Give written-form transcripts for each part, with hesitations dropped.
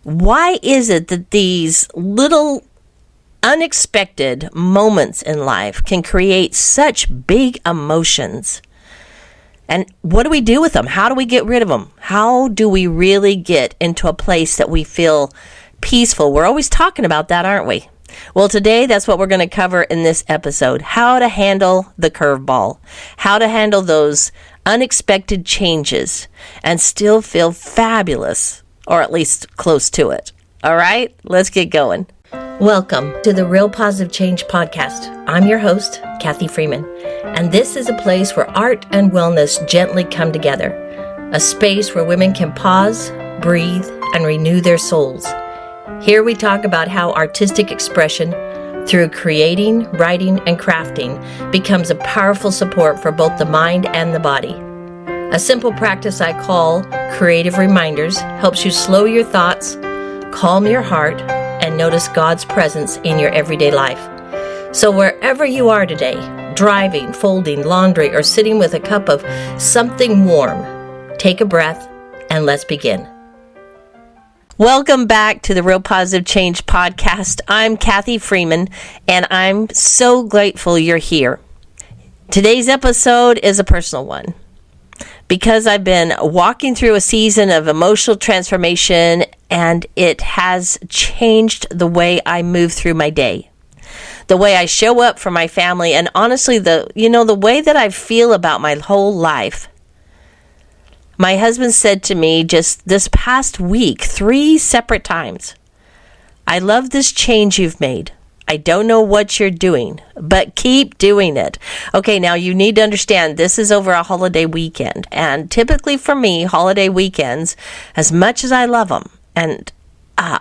Why is it that these little unexpected moments in life can create such big emotions? And what do we do with them? How do we get rid of them? How do we really get into a place that we feel peaceful? We're always talking about that, aren't we? Well, today, that's what we're going to cover in this episode. How to handle the curveball. How to handle those unexpected changes and still feel fabulous, or at least close to it. All right, let's get going. Welcome to the Real Positive Change Podcast. I'm your host, Kathy Freeman, and this is a place where art and wellness gently come together. A space where women can pause, breathe, and renew their souls. Here we talk about how artistic expression through creating, writing, and crafting becomes a powerful support for both the mind and the body. A simple practice I call Creative Reminders helps you slow your thoughts, calm your heart, and notice God's presence in your everyday life. So wherever you are today, driving, folding, laundry, or sitting with a cup of something warm, take a breath and let's begin. Welcome back to the Real Positive Change Podcast. I'm Kathy Freeman, and I'm so grateful you're here. Today's episode is a personal one because I've been walking through a season of emotional transformation, and it has changed the way I move through my day, the way I show up for my family, and honestly, the way that I feel about my whole life. My husband said to me just this past week, 3 separate times, "I love this change you've made. I don't know what you're doing, but keep doing it." Okay, now you need to understand this is over a holiday weekend. And typically for me, holiday weekends, as much as I love them and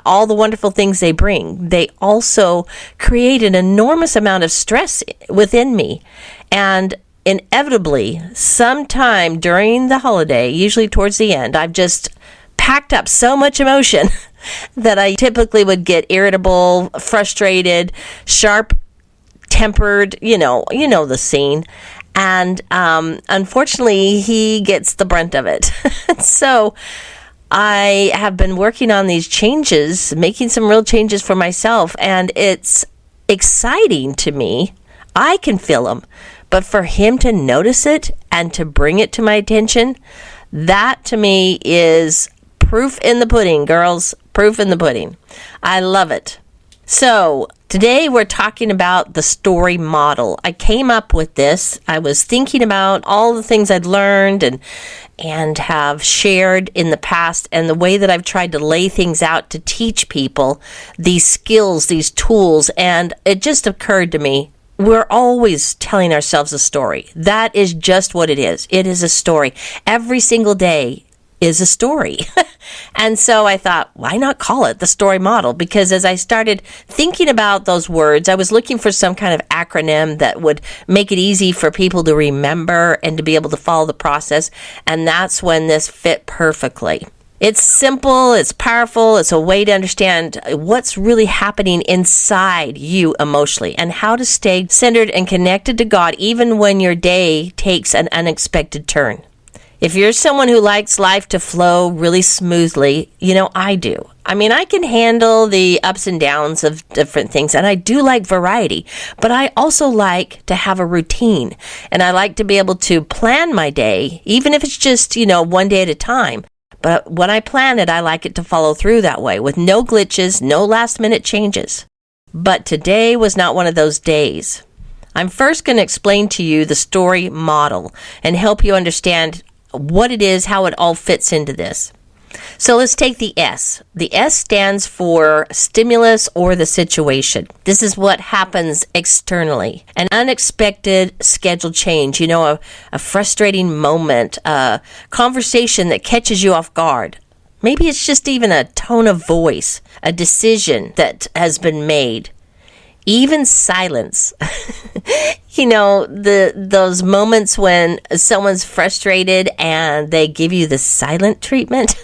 all the wonderful things they bring, they also create an enormous amount of stress within me. And inevitably, sometime during the holiday, usually towards the end, I've just packed up so much emotion that I typically would get irritable, frustrated, sharp-tempered, you know the scene. And unfortunately, he gets the brunt of it. So I have been working on these changes, making some real changes for myself, and it's exciting to me. I can feel them. But for him to notice it and to bring it to my attention, that to me is proof in the pudding, girls. Proof in the pudding. I love it. So today we're talking about the story model. I came up with this. I was thinking about all the things I'd learned and have shared in the past, and the way that I've tried to lay things out to teach people these skills, these tools, and it just occurred to me, we're always telling ourselves a story. That is just what it is. It is a story. Every single day is a story. And so I thought, why not call it the story model? Because as I started thinking about those words, I was looking for some kind of acronym that would make it easy for people to remember and to be able to follow the process. And that's when this fit perfectly. It's simple, it's powerful, it's a way to understand what's really happening inside you emotionally and how to stay centered and connected to God even when your day takes an unexpected turn. If you're someone who likes life to flow really smoothly, I do. I mean, I can handle the ups and downs of different things, and I do like variety, but I also like to have a routine, and I like to be able to plan my day, even if it's just, one day at a time. But when I plan it, I like it to follow through that way with no glitches, no last-minute changes. But today was not one of those days. I'm first going to explain to you the story model and help you understand what it is, how it all fits into this. So let's take the S. The S stands for stimulus or the situation. This is what happens externally. An unexpected schedule change, a frustrating moment, a conversation that catches you off guard. Maybe it's just even a tone of voice, a decision that has been made. Even silence. Those moments when someone's frustrated and they give you the silent treatment.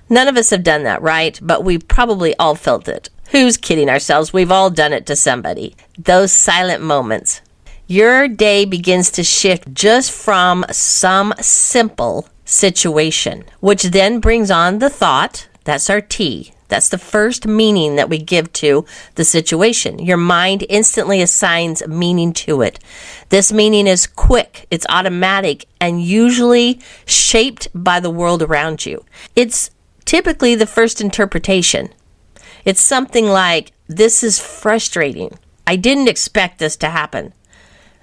None of us have done that, right? But we probably all felt it. Who's kidding ourselves? We've all done it to somebody. Those silent moments. Your day begins to shift just from some simple situation, which then brings on the thought, that's our T, That's the first meaning that we give to the situation. Your mind instantly assigns meaning to it. This meaning is quick, it's automatic, and usually shaped by the world around you. It's typically the first interpretation. It's something like, this is frustrating. I didn't expect this to happen.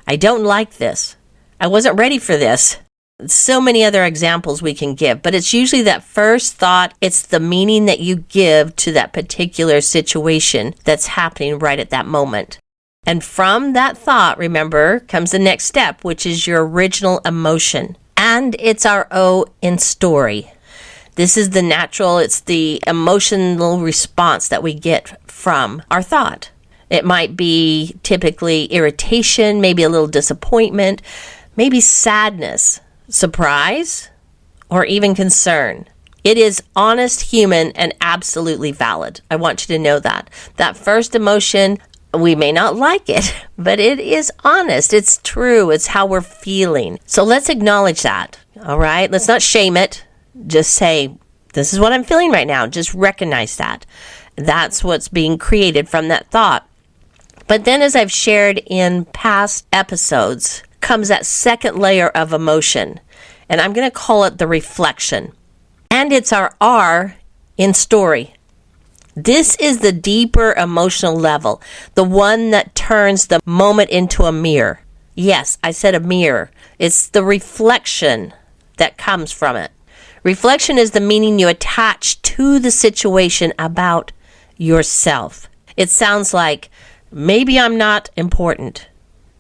I don't like this. I wasn't ready for this. So many other examples we can give, but it's usually that first thought. It's the meaning that you give to that particular situation that's happening right at that moment. And from that thought, remember, comes the next step, which is your original emotion. And it's our O in story. This is the natural, it's the emotional response that we get from our thought. It might be typically irritation, maybe a little disappointment, maybe sadness, surprise, or even concern. It is honest, human, and absolutely valid. I want you to know that. That first emotion, we may not like it, but it is honest. It's true. It's how we're feeling. So let's acknowledge that. All right? Let's not shame it. Just say, this is what I'm feeling right now. Just recognize that. That's what's being created from that thought. But then, as I've shared in past episodes, comes that second layer of emotion. And I'm going to call it the reflection. And it's our R in story. This is the deeper emotional level, the one that turns the moment into a mirror. Yes, I said a mirror. It's the reflection that comes from it. Reflection is the meaning you attach to the situation about yourself. It sounds like, maybe I'm not important.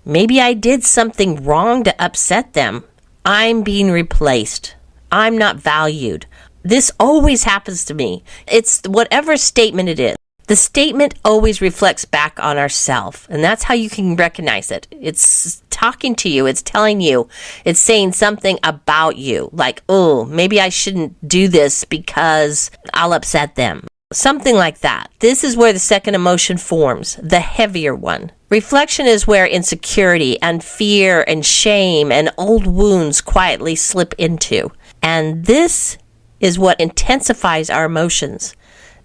Maybe I did something wrong to upset them. I'm being replaced. I'm not valued. This always happens to me. It's whatever statement it is. The statement always reflects back on ourselves, and that's how you can recognize it. It's talking to you. It's telling you. It's saying something about you, like, oh, maybe I shouldn't do this because I'll upset them. Something like that. This is where the second emotion forms, the heavier one. Reflection is where insecurity and fear and shame and old wounds quietly slip into. And this is what intensifies our emotions.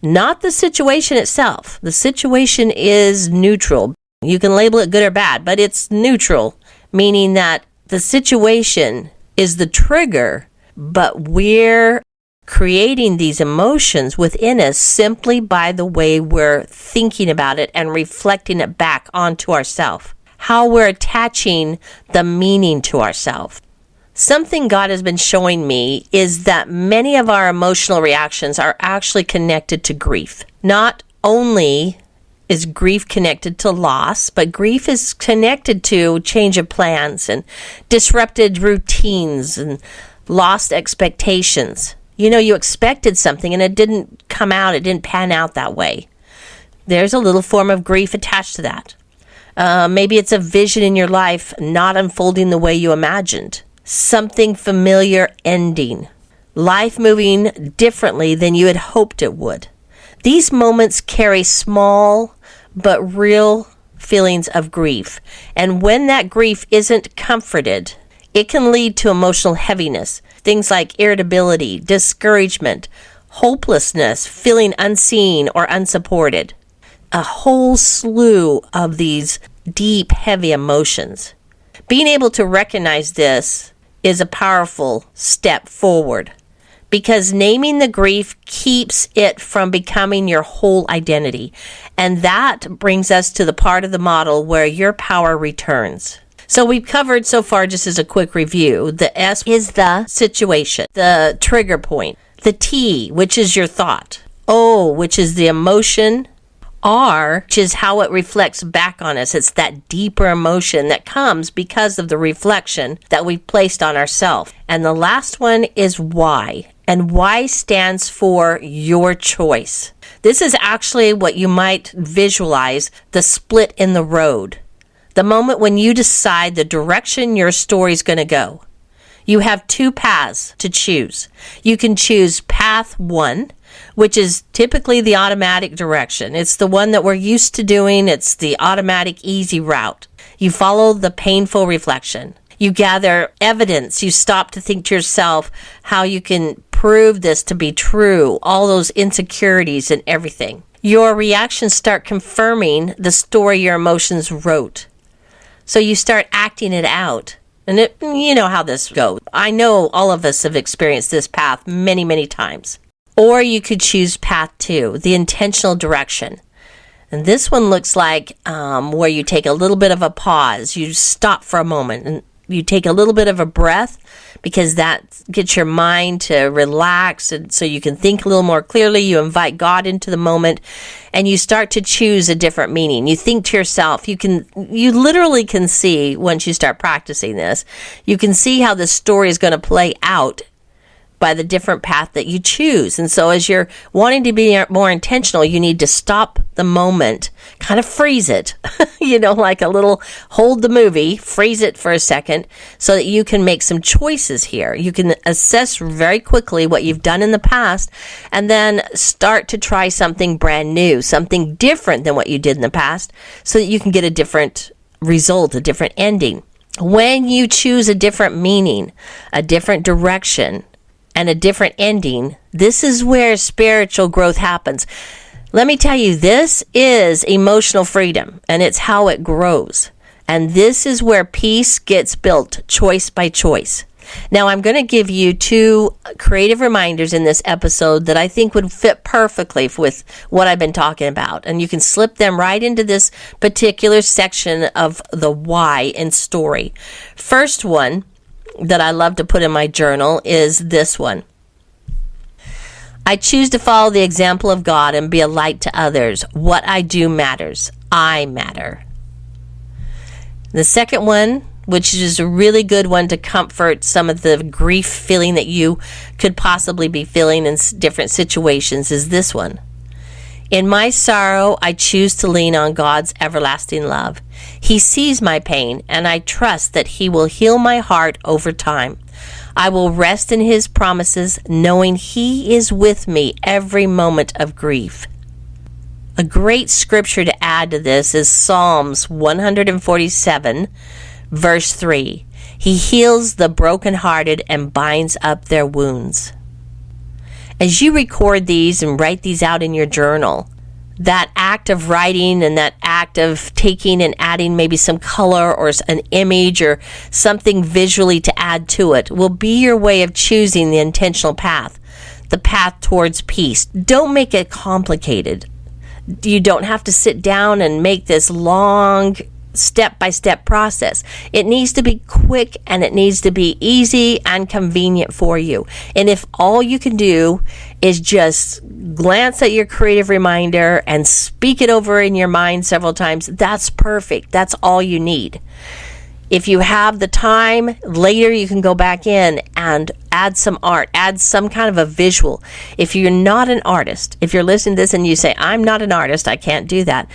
Not the situation itself. The situation is neutral. You can label it good or bad, but it's neutral, meaning that the situation is the trigger, but we're creating these emotions within us simply by the way we're thinking about it and reflecting it back onto ourselves. How we're attaching the meaning to ourselves. Something God has been showing me is that many of our emotional reactions are actually connected to grief. Not only is grief connected to loss, but grief is connected to change of plans and disrupted routines and lost expectations. You know, you expected something and it didn't come out, it didn't pan out that way. There's a little form of grief attached to that. Maybe it's a vision in your life not unfolding the way you imagined. Something familiar ending. Life moving differently than you had hoped it would. These moments carry small but real feelings of grief. And when that grief isn't comforted, it can lead to emotional heaviness. Things like irritability, discouragement, hopelessness, feeling unseen or unsupported. A whole slew of these deep, heavy emotions. Being able to recognize this is a powerful step forward because naming the grief keeps it from becoming your whole identity. And that brings us to the part of the model where your power returns. So we've covered so far, just as a quick review, the S is the situation, the trigger point, the T, which is your thought, O, which is the emotion, R, which is how it reflects back on us. It's that deeper emotion that comes because of the reflection that we've placed on ourselves. And the last one is Y, and Y stands for your choice. This is actually what you might visualize, the split in the road. The moment when you decide the direction your story is going to go. You have two paths to choose. You can choose path 1, which is typically the automatic direction. It's the one that we're used to doing. It's the automatic, easy route. You follow the painful reflection. You gather evidence. You stop to think to yourself how you can prove this to be true, all those insecurities and everything. Your reactions start confirming the story your emotions wrote. So you start acting it out. And you know how this goes. I know all of us have experienced this path many, many times. Or you could choose path 2, the intentional direction. And this one looks like where you take a little bit of a pause. You stop for a moment and you take a little bit of a breath, because that gets your mind to relax, and so you can think a little more clearly. You invite God into the moment, and you start to choose a different meaning. You think to yourself, you literally can see, once you start practicing this, you can see how the story is going to play out by the different path that you choose. And so as you're wanting to be more intentional, you need to stop the moment, kind of freeze it, like a little hold the movie, freeze it for a second so that you can make some choices here. You can assess very quickly what you've done in the past and then start to try something brand new, something different than what you did in the past, so that you can get a different result, a different ending. When you choose a different meaning, a different direction, and a different ending, this is where spiritual growth happens. Let me tell you, this is emotional freedom, and it's how it grows. And this is where peace gets built, choice by choice. Now, I'm going to give you 2 creative reminders in this episode that I think would fit perfectly with what I've been talking about. And you can slip them right into this particular section of the why in story. First one that I love to put in my journal is this one. I choose to follow the example of God and be a light to others. What I do matters. I matter. The second one, which is a really good one to comfort some of the grief feeling that you could possibly be feeling in different situations, is this one. In my sorrow, I choose to lean on God's everlasting love. He sees my pain, and I trust that He will heal my heart over time. I will rest in His promises, knowing He is with me every moment of grief. A great scripture to add to this is Psalms 147, verse 3. He heals the brokenhearted and binds up their wounds. As you record these and write these out in your journal, that act of writing and that act of taking and adding maybe some color or an image or something visually to add to it will be your way of choosing the intentional path, the path towards peace. Don't make it complicated. You don't have to sit down and make this long step-by-step process. It needs to be quick, and it needs to be easy and convenient for you. And if all you can do is just glance at your creative reminder and speak it over in your mind several times, that's perfect. That's all you need. If you have the time, later you can go back in and add some art, add some kind of a visual. If you're not an artist, if you're listening to this and you say, I'm not an artist, I can't do that,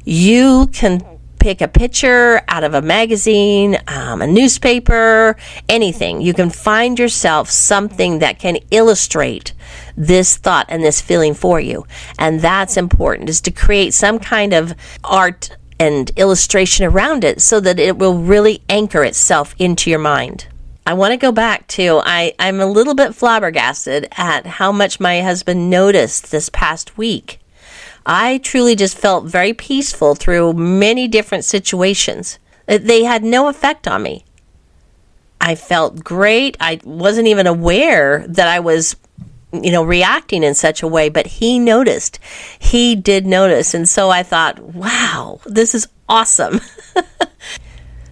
you can pick a picture out of a magazine, a newspaper, anything. You can find yourself something that can illustrate this thought and this feeling for you. And that's important, is to create some kind of art and illustration around it so that it will really anchor itself into your mind. I want to go back to, I'm a little bit flabbergasted at how much my husband noticed this past week. I truly just felt very peaceful through many different situations. They had no effect on me. I felt great. I wasn't even aware that I was, reacting in such a way, but he noticed. He did notice. And so I thought, wow, this is awesome.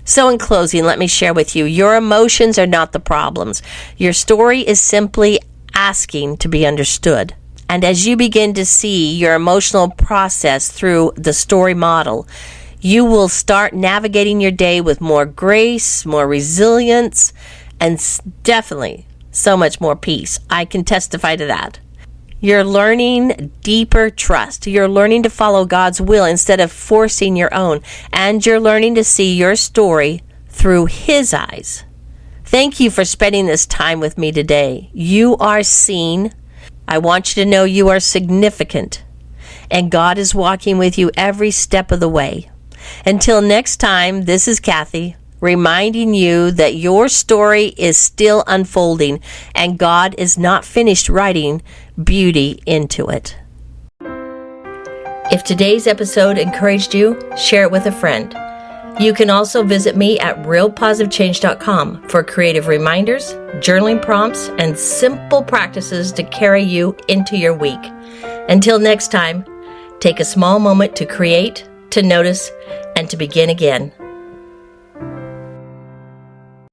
So in closing, let me share with you, your emotions are not the problems. Your story is simply asking to be understood. And as you begin to see your emotional process through the story model, you will start navigating your day with more grace, more resilience, and definitely so much more peace. I can testify to that. You're learning deeper trust. You're learning to follow God's will instead of forcing your own. And you're learning to see your story through His eyes. Thank you for spending this time with me today. You are seen. I want you to know you are significant, and God is walking with you every step of the way. Until next time, this is Kathy. reminding you that your story is still unfolding and God is not finished writing beauty into it. If today's episode encouraged you, share it with a friend. You can also visit me at realpositivechange.com for creative reminders, journaling prompts, and simple practices to carry you into your week. Until next time, take a small moment to create, to notice, and to begin again.